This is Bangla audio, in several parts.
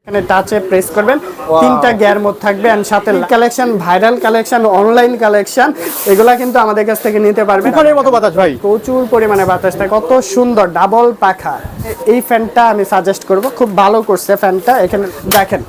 এখানে টাচে প্রেস করবেন, তিনটা গিয়ার মোড থাকবে এন্ড সাথে collection, viral collection, online collection, এগুলা কিন্তু আমাদের কাছ থেকে নিতে পারবেন। তুফানের মতো বাতাস ভাই, প্রচুর পরিমাণে বাতাস থাকে, কত সুন্দর ডাবল পাখা। এই ফ্যানটা আমি সাজেস্ট করব, খুব ভালো করছে ফ্যানটা। এখানে দেখেন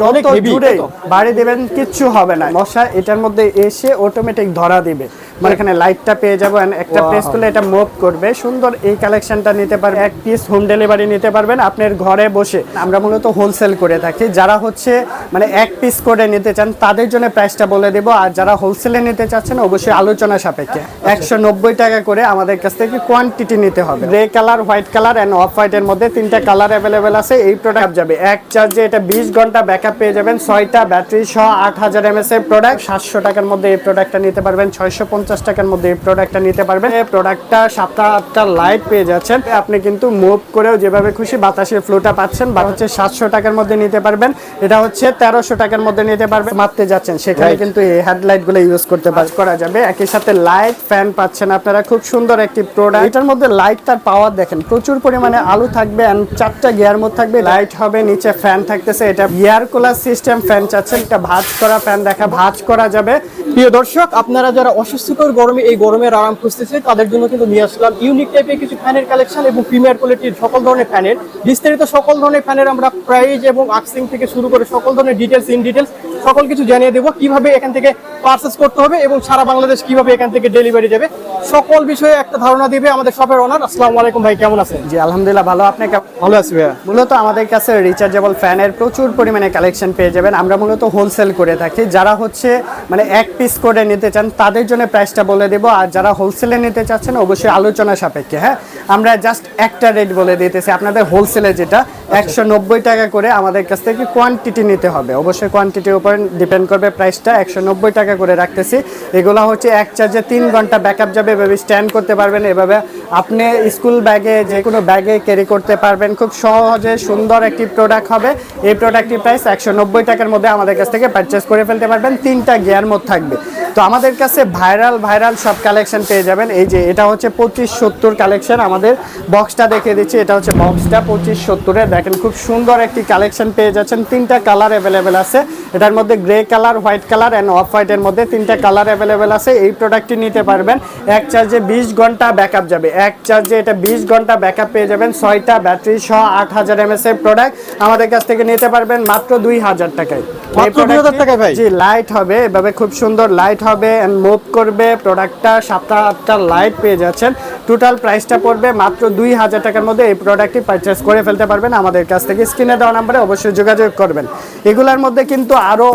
অনেক যত হেভি, জুড়ে বাড়ি দেবেন কিচ্ছু হবে না, মশা এটার মধ্যে এসে অটোমেটিক ধরা দিবে। মানে এখানে লাইটটা পেয়ে যাবো, একটা প্রেস করলে এটা মুভ করবে। সুন্দর এই কালেকশনটা নিতে পারবেন, এক পিস হোম ডেলিভারি নিতে পারবেন আপনার ঘরে বসে। আমরা মূলত হোলসেল করে থাকি, যারা হচ্ছে মানে এক পিস করে নিতে চান তাদের জন্য প্রাইসটা বলে দেবো, আর যারা হোলসেলে নিতে চাচ্ছেন অবশ্যই আলোচনা সাপেক্ষে 190 টাকা করে আমাদের কাছ থেকে কোয়ান্টিটি নিতে হবে। Grey colour, white colour end of হোয়াইটের মধ্যে তিনটা কালার অ্যাভেলেবেল আছে। এই প্রোডাক্ট যাবে এক চার্জে, এটা 20 ঘন্টা ব্যাকআপ পেয়ে যাবেন, 6টা ব্যাটারি সহ 8000 mAh এর প্রোডাক্ট। 700 টাকার মধ্যে এই প্রোডাক্টটা নিতে পারবেন, 650 টাকার মধ্যে এই প্রোডাক্টটা নিতে পারবেন। এই প্রোডাক্টটা 7-8টা লাইট পেয়ে যাচ্ছেন, আপনি কিন্তু মুভ করেও যেভাবে খুশি বাতাসের ফ্লোটা পাচ্ছেন। বা হচ্ছে 700 টাকার মধ্যে নিতে পারবেন, এটা হচ্ছে 1300 টাকার মধ্যে নিতে পারবেন। মাপতে যাচ্ছেন সেখানে কিন্তু এই হেডলাইট গুলো ইউজ করতে করা যাবে। একই সাথে লাইট ফ্যান পাচ্ছেন আপনারা, খুব সুন্দর একটি প্রোডাক্ট। এটার মধ্যে লাইট তার পাওয়ার দেখেন, প্রচুর পরিমাণে আলো থাকবে এন্ড 4টা গিয়ার মোড থাকবে, লাইট হবে, নিচে ফ্যান থাকতেছে। এটা এয়ার কুলার সিস্টেম ফ্যান চাচ্ছেন, এটা ভাঁজ করা ফ্যান দেখা ভাঁজ করা যাবে। প্রিয় দর্শক, আপনারা যারা অস্বস্তিকর গরমে এই গরমের আরাম খুঁজতেছেন তাদের জন্য কিন্তু নিয়ে আসলাম ইউনিক টাইপের কিছু ফ্যানের কালেকশন এবং প্রিমিয়ার কোয়ালিটির সকল ধরনের ফ্যানের বিস্তারিত, সকল ধরনের ফ্যানের আমরা প্রাইস এবং আর্থিং থেকে শুরু করে সকল ধরনের ডিটেলস ইন ডিটেলস সকল কিছু জানিয়ে দেবো, কিভাবে এখান থেকে পারচেজ করতে হবে এবং সারা বাংলাদেশ কিভাবে এখান থেকে ডেলিভারি যাবে, সকল বিষয়ে একটা ধারণা দিবে আমাদের শপের ওনার। আসসালামু আলাইকুম ভাই, কেমন আছেন? জি আলহামদুলিল্লাহ ভালো, আপনি ভালো আছি ভাইয়া। মূলত আমাদের কাছে রিচার্জেবল ফ্যানের প্রচুর পরিমাণে কালেকশন পেয়ে যাবেন। আমরা মূলত হোলসেল করে থাকি, যারা হচ্ছে মানে এক পিস করে নিতে চান তাদের জন্য প্রাইসটা বলে দেবো, আর যারা হোলসেলে নিতে চাচ্ছেন অবশ্যই আলোচনা সাপেক্ষে। হ্যাঁ, আমরা জাস্ট একটা রেট বলে দিতেছি আপনাদের, হোলসেলে যেটা 190 টাকা করে আমাদের কাছ থেকে কোয়ান্টিটি নিতে হবে। অবশ্যই কোয়ান্টিটির উপর ডিপেন্ড করবে প্রাইসটা, 190 টাকা করে রাখতেছি। এগুলো হচ্ছে এক চার্জে 3 ঘন্টা ব্যাকআপ যাবে, এভাবে স্ট্যান্ড করতে পারবেন, এভাবে আপনি স্কুল ব্যাগে যে কোনো ব্যাগে ক্যারি করতে পারবেন, খুব সহজে সুন্দর একটি প্রোডাক্ট হবে। এই প্রোডাক্টটির প্রাইস 190 টাকার মধ্যে আমাদের কাছ থেকে পারচেস করে ফেলতে পারবেন, 3টা গিয়ার মোড থাকবে। তো আমাদের কাছে ভাইরাল সব কালেকশন পেয়ে যাবেন। এই যে এটা হচ্ছে 2570 কালেকশন, আমাদের বক্সটা দেখিয়ে দিচ্ছি, এটা হচ্ছে বক্সটা 2570-এর। দেখেন খুব সুন্দর একটি কালেকশন পেয়ে যাচ্ছেন, 3টা কালার অ্যাভেলেবেল আছে। এটার মধ্যে grey colour, white colour end of হোয়াইটের মধ্যে 3টা কালার অ্যাভেলেবেল আছে। এই প্রোডাক্টটি নিতে পারবেন, এক চার্জে 20 ঘন্টা ব্যাকআপ যাবে, এক চার্জে এটা 20 ঘন্টা ব্যাকআপ পেয়ে যাবেন, 6টা ব্যাটারি সহ 8000 mAh এর প্রোডাক্ট আমাদের কাছ থেকে নিতে পারবেন মাত্র 2000 টাকায়। মাত্র 2000 টাকায় ভাই? জি, লাইট হবে এভাবে, খুব সুন্দর লাইট হবে এন্ড মুভ করবে। প্রোডাক্টটা 7-8টা লাইট পেয়ে যাচ্ছেন। টোটাল প্রাইসটা পড়বে মাত্র 2000 টাকার মধ্যে এই প্রোডাক্টটি পারচেস করে ফেলতে পারবেন আমাদের কাছ থেকে। স্ক্রিনে দেওয়া নম্বরে অবশ্যই যোগাযোগ করবেন। এগুলোর মধ্যে কিন্তু আরো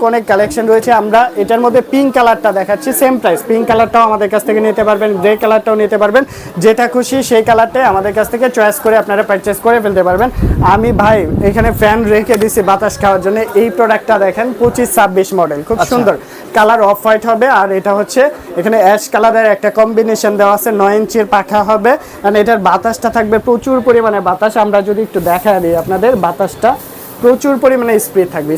অনেক কালেকশন রয়েছে। আমরা এটার মধ্যে পিঙ্ক কালারটা দেখাচ্ছি, সেম প্রাইস। পিঙ্ক কালারটাও আমাদের কাছ থেকে নিতে পারবেন, গ্রে কালারটাও নিতে পারবেন, যেটা খুশি সেই কালারটাই আমাদের কাছ থেকে চয়েস করে আপনারা পারচেস করে ফেলতে পারবেন। আমি ভাই এখানে ফ্যান রেখে দিছি বাতাস খাওয়ার জন্য। এই প্রোডাক্টটা দেখেন 25-26 মডেল, খুব সুন্দর কালার, অফ হোয়াইট হবে। আর এটা হচ্ছে এখানে অ্যাশ কালারের একটা কম্বিনেশন দেওয়া আছে, 9 ইঞ্চির পাখা হবে। আর এটার বাতাসটা থাকবে প্রচুর পরিমাণে বাতাস। আমরা যদি একটু দেখা দিই আপনাদের, বাতাসটা প্রচুর পরিমাণে স্পিড থাকবে,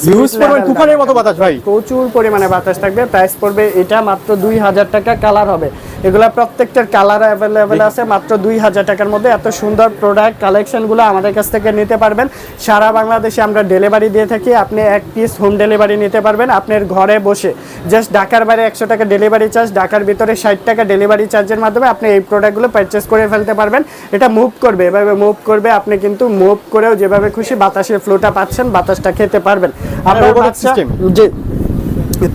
তুফানের মতো বাতাস ভাই, প্রচুর পরিমাণে বাতাস থাকবে। প্রাইস পড়বে এটা মাত্র 2000 টাকা। কালার হবে এগুলা, প্রত্যেকটার কালার অ্যাভেলেবেল আছে মাত্র 2000 টাকার মধ্যে। এত সুন্দর প্রোডাক্ট কালেকশনগুলো আমাদের কাছ থেকে নিতে পারবেন। সারা বাংলাদেশে আমরা ডেলিভারি দিয়ে থাকি, আপনি এক পিস হোম ডেলিভারি নিতে পারবেন আপনার ঘরে বসে। জাস্ট ঢাকার বাইরে 100 টাকা ডেলিভারি চার্জ, ঢাকার ভিতরে 60 টাকা ডেলিভারি চার্জের মাধ্যমে আপনি এই প্রোডাক্টগুলো পারচেস করে ফেলতে পারবেন। এটা মুভ করবে, এভাবে মুভ করবে, আপনি কিন্তু মুভ করেও যেভাবে খুশি বাতাসের ফ্লোটা পাচ্ছেন, বাতাসটা খেতে পারবেন।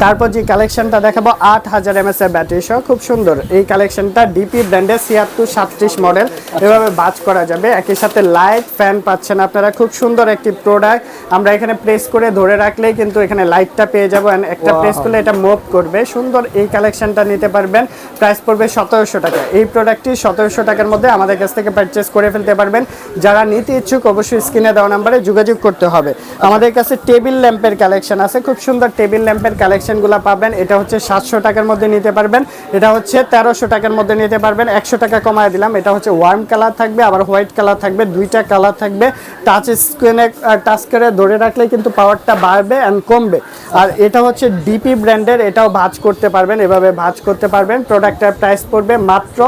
তারপর যে কালেকশনটা দেখাবো 8000 mAh এর ব্যাটারি সহ, খুব সুন্দর এই কালেকশনটা। ডিপি ব্র্যান্ডের 7637 মডেল, এভাবে বাজ করা যাবে। একই সাথে লাইট ফ্যান পাচ্ছেন আপনারা, খুব সুন্দর একটি প্রোডাক্ট। আমরা এখানে প্রেস করে ধরে রাখলেই কিন্তু এখানে লাইটটা পেয়ে যাবো, একটা প্রেস করলে এটা মুভ করবে। সুন্দর এই কালেকশনটা নিতে পারবেন, প্রাইস পড়বে 1700 টাকা। এই প্রোডাক্টটি 1700 টাকার মধ্যে আমাদের কাছ থেকে পারচেস করে ফেলতে পারবেন। যারা নিতে ইচ্ছুক অবশ্যই স্ক্রিনে দেওয়া নাম্বারে যোগাযোগ করতে হবে। আমাদের কাছে টেবিল ল্যাম্পের কালেকশন আছে, খুব সুন্দর টেবিল ল্যাম্পের কালেকশনগুলো পাবেন। এটা হচ্ছে 700 টাকার মধ্যে নিতে পারবেন, এটা হচ্ছে 1300 টাকার মধ্যে নিতে পারবেন। 100 টাকা কমায় দিলাম। এটা হচ্ছে ওয়ার্ম কালার থাকবে, আবার হোয়াইট কালার থাকবে, 2টা কালার থাকবে। টাচ স্ক্রিনে টাচ করে ধরে রাখলে কিন্তু পাওয়ারটা বাড়বে এন্ড কমবে। আর এটা হচ্ছে ডিপি ব্র্যান্ডের, এটাও ভাঁজ করতে পারবেন, এভাবে ভাঁজ করতে পারবেন। প্রোডাক্টটার প্রাইস পড়বে মাত্র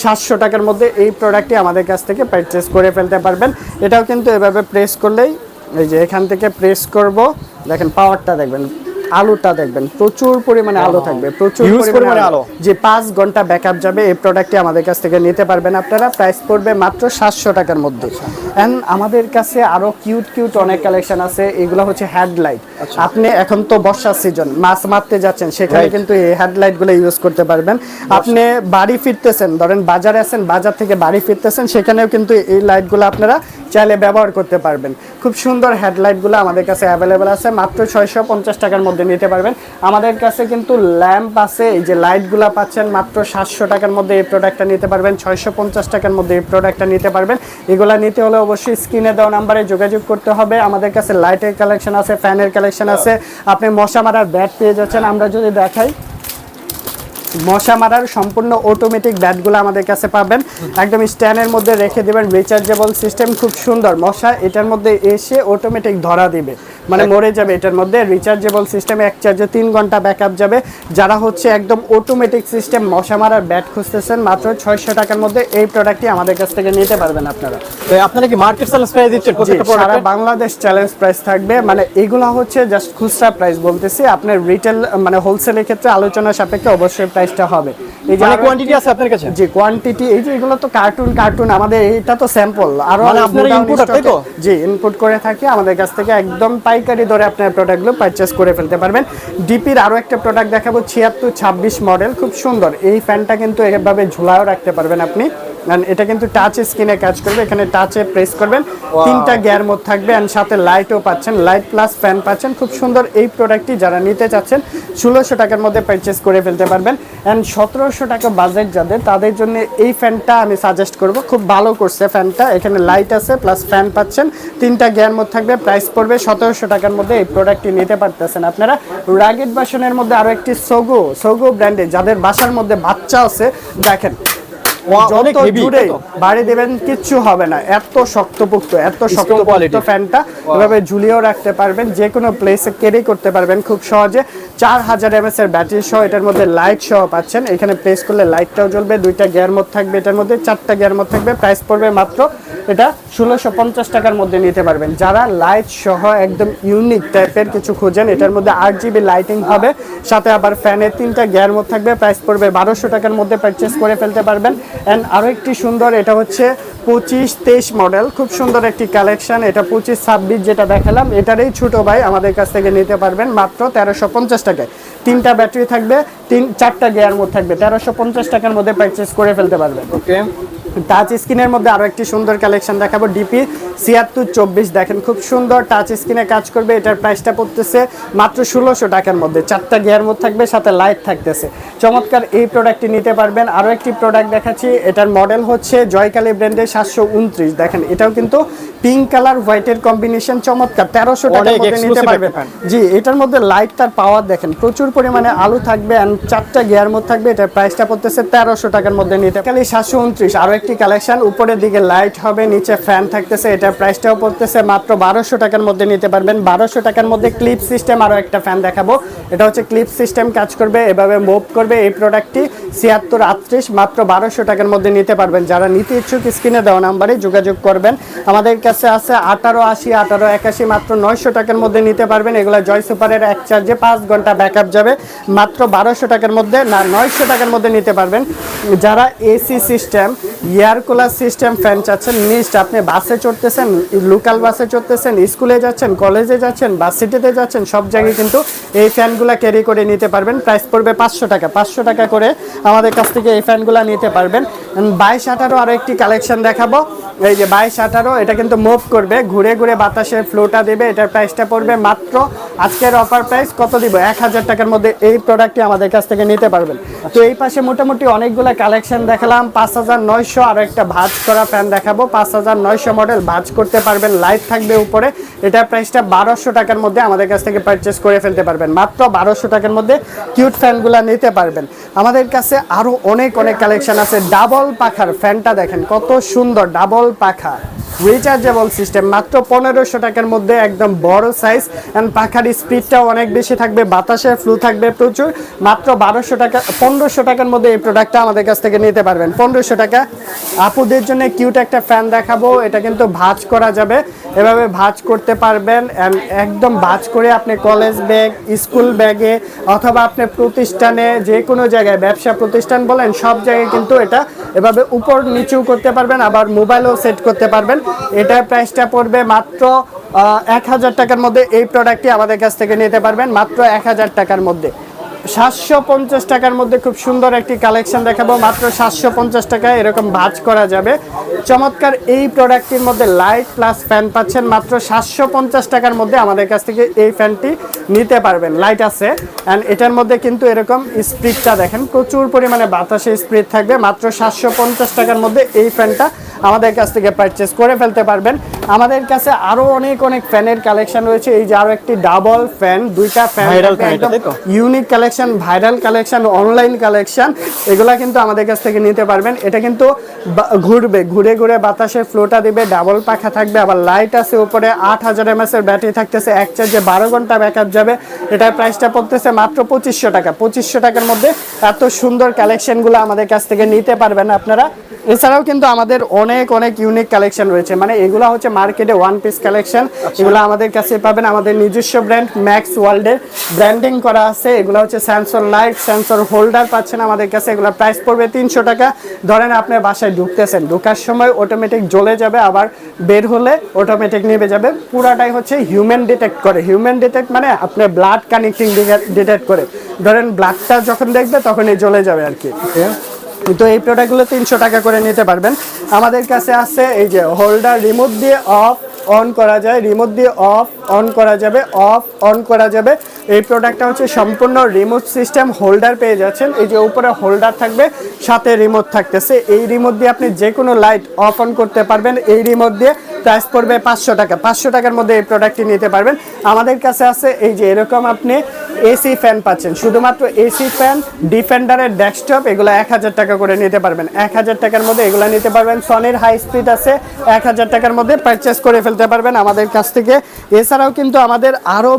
700 টাকার মধ্যে। এই প্রোডাক্টটি আমাদের কাছ থেকে পারচেস করে ফেলতে পারবেন। এটাও কিন্তু এভাবে প্রেস করলেই এই যে এখান থেকে প্রেস করব, দেখেন পাওয়ারটা দেখবেন, আলোটা দেখবেন, প্রচুর পরিমাণে আলো থাকবে, প্রচুর পরিমাণে আলো, যে 5 ঘন্টা ব্যাকআপ যাবে। এই প্রোডাক্টটি আমাদের কাছ থেকে নিতে পারবেন আপনারা। প্রাইস পড়বে মাত্র 700 টাকার মধ্যে। এন্ড আমাদের কাছে আরো কিউট অনেক কালেকশন আছে। এগুলো হচ্ছে হেডলাইট। আপনি এখন তো বর্ষার সিজন, মাছ মারতে যাচ্ছেন, সেখানে কিন্তু এই হেডলাইট গুলো ইউজ করতে পারবেন। আপনি বাড়ি ফিরতেছেন, ধরেন বাজারে আছেন, বাজার থেকে বাড়ি ফিরতেছেন, সেখানেও কিন্তু এই লাইটগুলো আপনারা চাইলে ব্যবহার করতে পারবেন। খুব সুন্দর হেডলাইটগুলো আমাদের কাছে অ্যাভেলেবেল আছে, মাত্র 650 টাকার মধ্যে নিতে পারবেন। আমাদের কাছে কিন্তু ল্যাম্প আছে, এই যে লাইটগুলো পাচ্ছেন মাত্র 700 টাকার মধ্যে এই প্রোডাক্টটা নিতে পারবেন, 650 টাকার মধ্যে এই প্রোডাক্টটা নিতে পারবেন। এগুলা নিতে হলে অবশ্যই স্ক্রিনে দেওয়া নাম্বারে যোগাযোগ করতে হবে। আমাদের কাছে লাইটের কালেকশন আছে, ফ্যানের কালেকশন আছে, আপনি মশা মারার ব্যাট পেয়ে যাচ্ছেন। আমরা যদি দেখাই, মশা মারার সম্পূর্ণ অটোমেটিক ব্যাটগুলো আমাদের কাছে পাবেন, একদম স্ট্যান্ডের মধ্যে রেখে দেবেন, রিচার্জেবল সিস্টেম, খুব সুন্দর। মশা এটার মধ্যে এসে অটোমেটিক ধরা দিবে, মানে মরে যাবে এটার মধ্যে। রিচার্জেবল সিস্টেম, এক চার্জে 3 ঘন্টা ব্যাকআপ যাবে। যারা হচ্ছে একদম অটোমেটিক সিস্টেম মশা মারার ব্যাট খুঁজতেছেন, মাত্র 600 টাকার মধ্যে এই প্রোডাক্টটি আমাদের কাছ থেকে নিতে পারবেন আপনারা। তো আপনারা কি মার্কেট চ্যালেঞ্জ প্রাইস দিচ্ছেন প্রত্যেকটা সারা প্রোডাক্টে? বাংলাদেশ চ্যালেঞ্জ প্রাইস থাকবে, মানে এগুলো হচ্ছে জাস্ট খুচরা প্রাইস বলতেছি। আপনার রিটেল মানে হোলসেলের ক্ষেত্রে আলোচনা সাপেক্ষে অবশ্যই প্রাইসটা হবে। এই যে মানে কোয়ান্টিটি আছে আপনার কাছে? জি, কোয়ান্টিটি, এই যে এগুলো তো কার্টুন আমাদের, এটা তো স্যাম্পল। আর মানে আপনারা ইনপুট তাই তো? জি, ইনপুট করে থাকি আমাদের কাছ থেকে, একদম পাইকারি দরে আপনার প্রোডাক্টগুলো পারচেজ করে ফেলতে পারবেন। ডিপির আরো একটা প্রোডাক্ট দেখাবো, 7626 মডেল, খুব সুন্দর। এই ফ্যানটা কিন্তু এভাবে ঝুলাও রাখতে পারবেন আপনি। এটা কিন্তু টাচ স্ক্রিনে কাজ করবে, এখানে টাচে প্রেস করবেন, 3টা গিয়ার মোড থাকবে, এন্ড সাথে লাইটও পাচ্ছেন, লাইট প্লাস ফ্যান পাচ্ছেন। খুব সুন্দর এই প্রোডাক্টটি যারা নিতে চাচ্ছেন 1600 টাকার মধ্যে পারচেজ করে ফেলতে পারবেন। এন্ড 1700 টাকা বাজেট যাদের, তাদের জন্য এই ফ্যানটা আমি সাজেস্ট করব, খুব ভালো করছে ফ্যানটা। এখানে লাইট আছে প্লাস ফ্যান পাচ্ছেন, 3টা গিয়ার মোড থাকবে, প্রাইস পড়বে 1700 টাকার মধ্যে এই প্রোডাক্টটি নিতে পারতেছেন আপনারা। রাগেড ভার্সনের মধ্যে আরো একটি সোগো ব্র্যান্ডে, যাদের বাসার মধ্যে বাচ্চা আছে, দেখেন যত জুড়ে বাড়ি দেবেন কিচ্ছু হবে না, এত শক্তপোক্ত ফ্যানটা। এভাবে ঝুলিয়েও রাখতে পারবেন, যে কোনো প্লেসে ক্যারি করতে পারবেন খুব সহজে। 4000 mAh এর ব্যাটারি সহ, এটার মধ্যে লাইট সহ পাচ্ছেন। এখানে প্রেস করলে লাইটটাও জ্বলবে, 2টা গিয়ার মোড থাকবে, এটার মধ্যে 4টা গিয়ার মোড থাকবে। প্রাইস পড়বে মাত্র এটা 1650 টাকার মধ্যে নিতে পারবেন। যারা লাইট সহ একদম ইউনিক টাইপের কিছু খোঁজেন, এটার মধ্যে 8GB লাইটিং হবে, সাথে আবার ফ্যানের 3টা গিয়ার মোড থাকবে। প্রাইস পড়বে 1200 টাকার মধ্যে পারচেস করে ফেলতে পারবেন। এন্ড আরো একটি সুন্দর, এটা হচ্ছে 2523 মডেল, খুব সুন্দর একটি কালেকশন। এটা 2526 যেটা দেখালাম, এটারই ছোট ভাই আমাদের কাছ থেকে নিতে পারবেন মাত্র 1350 টাকায়। 3টা ব্যাটারি থাকবে, 4টা গিয়ার মোড থাকবে, 1350 টাকার মধ্যে পারচেস করে ফেলতে পারবেন। ওকে, টাচ স্ক্রিনের মধ্যে আরো একটি সুন্দর কালেকশন দেখাবো, ডিপি 7624, দেখেন খুব সুন্দর টাচ স্ক্রিনে কাজ করবে। এটার প্রাইসটা পড়তেছে মাত্র 1600 টাকার মধ্যে, 4টা গিয়ার মোড থাকবে, সাথে লাইট থাকতেছে। চমৎকার এই প্রোডাক্টটি নিতে পারবেন। আরো একটি প্রোডাক্ট দেখাচ্ছি, এটার মডেল হচ্ছে জয়কালী ব্র্যান্ডের 729, দেখেন এটাও কিন্তু পিঙ্ক কালার হোয়াইটের কম্বিনেশন, চমৎকার। 1300 টাকার মধ্যে নিতে পারবেন। জি, এটার মধ্যে লাইট, তার পাওয়ার দেখেন, প্রচুর পরিমাণে আলো থাকবে, এন্ড 4টা গিয়ার মোড থাকবে। এটার প্রাইসটা পড়তেছে 1300 টাকার মধ্যে নিতে। খালি 729 আরো একটি কালেকশন, উপরের দিকে লাইট হবে, নিচে ফ্যান থাকতেছে। এটার প্রাইসটাও পড়তেছে মাত্র 1200 টাকার মধ্যে নিতে পারবেন। 1200 টাকার মধ্যে ক্লিপ সিস্টেম আরো একটা ফ্যান দেখাবো, এটা হচ্ছে ক্লিপ সিস্টেম কাজ করবে, এভাবে মুভ করবে। এই প্রোডাক্টটি 7638, মাত্র 1200 টাকার মধ্যে নিতে পারবেন। যারা নিতে ইচ্ছুক স্ক্রিনে দেওয়া নাম্বারে যোগাযোগ করবেন। আমাদের কাছে আছে 1880, 1881, মাত্র 900 টাকার মধ্যে নিতে পারবেন। এগুলো জয় সুপারের, এক চার্জে 5 ঘন্টা ব্যাকআপ যাবে, মাত্র 1200 টাকার মধ্যে, না 900 টাকার মধ্যে নিতে পারবেন। যারা AC system, air cooler system fan চাচ্ছেন, নিশ্চ আপনি বাসে চড়তেছেন, লোকাল বাসে চড়তেছেন, স্কুলে যাচ্ছেন, কলেজে যাচ্ছেন, বাস সিটিতে যাচ্ছেন, সব জায়গায় কিন্তু এই ফ্যানগুলো ক্যারি করে নিতে পারবেন। প্রাইস পড়বে 500 টাকা, 500 টাকা করে আমাদের কাছ থেকে এই ফ্যানগুলো নিতে পারবেন। 2218 আরো একটি কালেকশন দেখাবো, এই যে 2218, এটা কিন্তু মুভ করবে, ঘুরে ঘুরে বাতাসের ফ্লোটা দেবে। এটার প্রাইসটা পড়বে মাত্র, আজকের অফার প্রাইস কত দিব, 1000 টাকার মধ্যে এই প্রোডাক্টটি আমাদের কাছ থেকে নিতে পারবেন। তো এই পাশে মোটামুটি অনেকগুলো কালেকশন দেখালাম। 5900 আরো একটা ভাঁজ করা ফ্যান দেখাবো, 5900 মডেল, ভাঁজ করতে পারবেন, লাইট থাকবে উপরে। এটার প্রাইসটা 1200 টাকার মধ্যে আমাদের কাছ থেকে পারচেস করে ফেলতে পারবেন। মাত্র 1200 টাকার মধ্যে কিউট ফ্যানগুলো নিতে পারবেন। আমাদের কাছে আরো অনেক কালেকশন আছে। ডাবল পাখার ফ্যানটা দেখেন কত সুন্দর, ডাবল পাখা রিচার্জেবল সিস্টেম, মাত্র 1500 টাকার মধ্যে একদম বড় সাইজ এন্ড পাখার স্পিডটাও অনেক বেশি থাকবে, বাতাসের ফ্লো থাকবে প্রচুর। মাত্র 1500 টাকার মধ্যে এই প্রোডাক্টটা আমাদের কাছ থেকে নিতে পারবেন। 1500 টাকা। আপুদের জন্য কিউট একটা ফ্যান দেখাবো, এটা কিন্তু ভাঁজ করা যাবে, এভাবে ভাঁজ করতে পারবেন। একদম ভাঁজ করে আপনি কলেজ ব্যাগ, স্কুল ব্যাগে অথবা আপনি প্রতিষ্ঠানে যে কোনো জায়গায়, ব্যবসা প্রতিষ্ঠান বলেন, সব জায়গায় কিন্তু এটা এভাবে উপর নিচেও করতে পারবেন, আবার মোবাইলও সেট করতে পারবেন। এটার প্রাইসটা পড়বে মাত্র 1000 টাকার মধ্যে। এই প্রোডাক্টটি আমাদের কাছ থেকে নিতে পারবেন মাত্র 1000 টাকার মধ্যে। 750 টাকার মধ্যে খুব সুন্দর একটি কালেকশন দেখাবো, মাত্র 750 টাকায় এরকম ভাঁজ করা যাবে। চমৎকার এই প্রোডাক্টটির মধ্যে লাইট প্লাস ফ্যান পাচ্ছেন মাত্র 750 টাকার মধ্যে। আমাদের কাছ থেকে এই ফ্যানটি নিতে পারবেন, লাইট আছে। অ্যান্ড এটার মধ্যে কিন্তু এরকম স্পিডটা দেখেন, প্রচুর পরিমাণে বাতাসে স্পিড থাকবে। মাত্র 750 টাকার মধ্যে এই ফ্যানটা আমাদের কাছ থেকে পারচেস করে ফেলতে পারবেন। আমাদের কাছে আরো অনেক ফ্যানের কালেকশন রয়েছে। এই যে আরো একটি ডাবল ফ্যান, দুইটা ফ্যান, একদম unique collection, viral collection, online collection, এগুলা কিন্তু আমাদের কাছ থেকে নিতে পারবেন। এটা কিন্তু ঘুরবে, ঘুরে ঘুরে বাতাসের ফ্লোটা দিবে, ডাবল পাখা থাকবে, আবার লাইট আছে উপরে, 8000 mAh এর ব্যাটারি থাকতেছে, এক চার্জে 12 ঘন্টা ব্যাকআপ যাবে। এটার প্রাইসটা পড়তেছে মাত্র 2500 টাকা। 2500 টাকার মধ্যে এত সুন্দর কালেকশনগুলো আমাদের কাছ থেকে নিতে পারবেন আপনারা। এছাড়াও কিন্তু আমাদের অনেক ইউনিক কালেকশন রয়েছে, মানে এগুলো হচ্ছে মার্কেটে ওয়ান পিস কালেকশন। এগুলো আমাদের কাছে পাবেন, আমাদের নিজস্ব ব্র্যান্ড ম্যাক্স ওয়ার্ল্ডের ব্র্যান্ডিং করা আছে। এগুলো হচ্ছে সেন্সর লাইট, সেন্সর হোল্ডার পাচ্ছেন আমাদের কাছে। এগুলো প্রাইস পড়বে 300 টাকা। ধরেন আপনি বাসায় ঢুকতেছেন, ঢোকার সময় অটোমেটিক জ্বলে যাবে, আবার বের হলে অটোমেটিক নিভে যাবে। পুরাটাই হচ্ছে হিউম্যান ডিটেক্ট করে। হিউম্যান ডিটেক্ট মানে আপনার ব্লাড কানেক্টিং ডিটেক্ট করে। ধরেন ব্লাডটা যখন দেখবে তখনই জ্বলে যাবে আর কি। তো এই প্রোডাক্টগুলো 300 টাকা করে নিতে পারবেন। আমাদের কাছে আছে এই যে হোল্ডার, রিমোট দিয়ে অফ অন করা যায়, রিমোট দিয়ে অফ অন করা যাবে, অফ অন করা যাবে। এই প্রোডাক্টটা হচ্ছে সম্পূর্ণ রিমোট সিস্টেম। হোল্ডার পেয়ে যাচ্ছেন, এই যে উপরে হোল্ডার থাকবে, সাথে রিমোট থাকতেছে। এই রিমোট দিয়ে আপনি যে কোনো লাইট অফ অন করতে পারবেন। এই রিমোট দিয়ে প্রাইস পড়বে 500 টাকা। 500 টাকার মধ্যে এই প্রোডাক্টটি নিতে পারবেন। আমাদের কাছে আছে এই যে এরকম আপনি এসি ফ্যান পাচ্ছেন, শুধুমাত্র এসি ফ্যান, ডিফেন্ডারের ডেস্কটপ, এগুলো 1000 টাকা করে নিতে পারবেন। 1000 টাকার মধ্যে এগুলো নিতে পারবেন। সনির হাই স্পিড আছে, 1000 টাকার মধ্যে পারচেস করে ফেলতে পারবেন আমাদের কাছ থেকে। এছাড়াও কিন্তু আমাদের আরও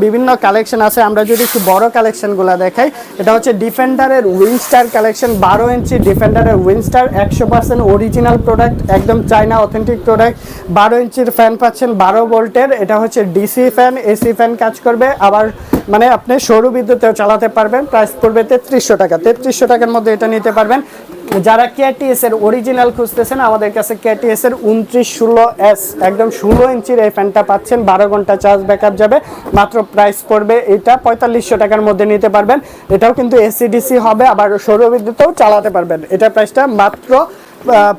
বিভিন্ন কালেকশন আছে। আমরা যদি একটু বড় কালেকশনগুলো দেখাই, এটা হচ্ছে ডিফেন্ডারের উইনস্টার কালেকশন, 12 ইঞ্চি ডিফেন্ডারের উইনস্টার, 100% অরিজিনাল প্রোডাক্ট, একদম চায়না অথেন্টিক প্রোডাক্ট। 12 ইঞ্চির ফ্যান পাচ্ছেন, 12 ভোল্টের। এটা হচ্ছে ডিসি ফ্যান, এসি ফ্যান কাজ করবে, আবার মানে আপনি সৌর বিদ্যুতেও চালাতে পারবেন। প্রাইস পড়বে 3300 টাকা। 3300 টাকার মধ্যে এটা নিতে পারবেন। যারা কেটিএস এর অরিজিনাল খুঁজতেছেন, আমাদের কাছে কেটিএস এর 2916S, একদম 16 ইঞ্চির এই ফ্যানটা পাচ্ছেন, 12 ঘন্টা চার্জ ব্যাকআপ যাবে। মাত্র প্রাইস পড়বে এটা 4500 টাকার মধ্যে নিতে পারবেন। এটাও কিন্তু এসিডিসি হবে, আবার সৌর বিদ্যুতেও চালাতে পারবেন। এটা প্রাইসটা মাত্র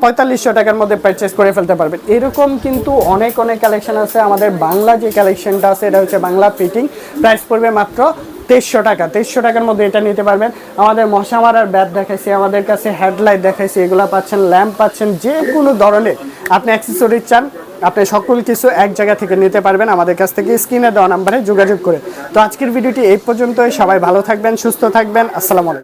4500 টাকার মধ্যে পারচেস করে ফেলতে পারবেন। এরকম কিন্তু অনেক কালেকশন আছে। আমাদের বাংলা যে কালেকশনটা আছে, এটা হচ্ছে বাংলা ফিটিং, প্রাইস পড়বে মাত্র 2300 টাকা। 2300 টাকার মধ্যে এটা নিতে পারবেন। আমাদের মশা মারার ব্যাট দেখাইছি, আমাদের কাছে হেডলাইট দেখাইছি, এগুলো পাচ্ছেন, ল্যাম্প পাচ্ছেন, যে কোনো ধরনের আপনি অ্যাক্সেসরিজ চান, আপনি সকল কিছু এক জায়গা থেকে নিতে পারবেন আমাদের কাছ থেকে স্ক্রিনে দেওয়া নাম্বারে যোগাযোগ করে। তো আজকের ভিডিওটি এই পর্যন্তই। সবাই ভালো থাকবেন, সুস্থ থাকবেন। আসসালামু আলাইকুম।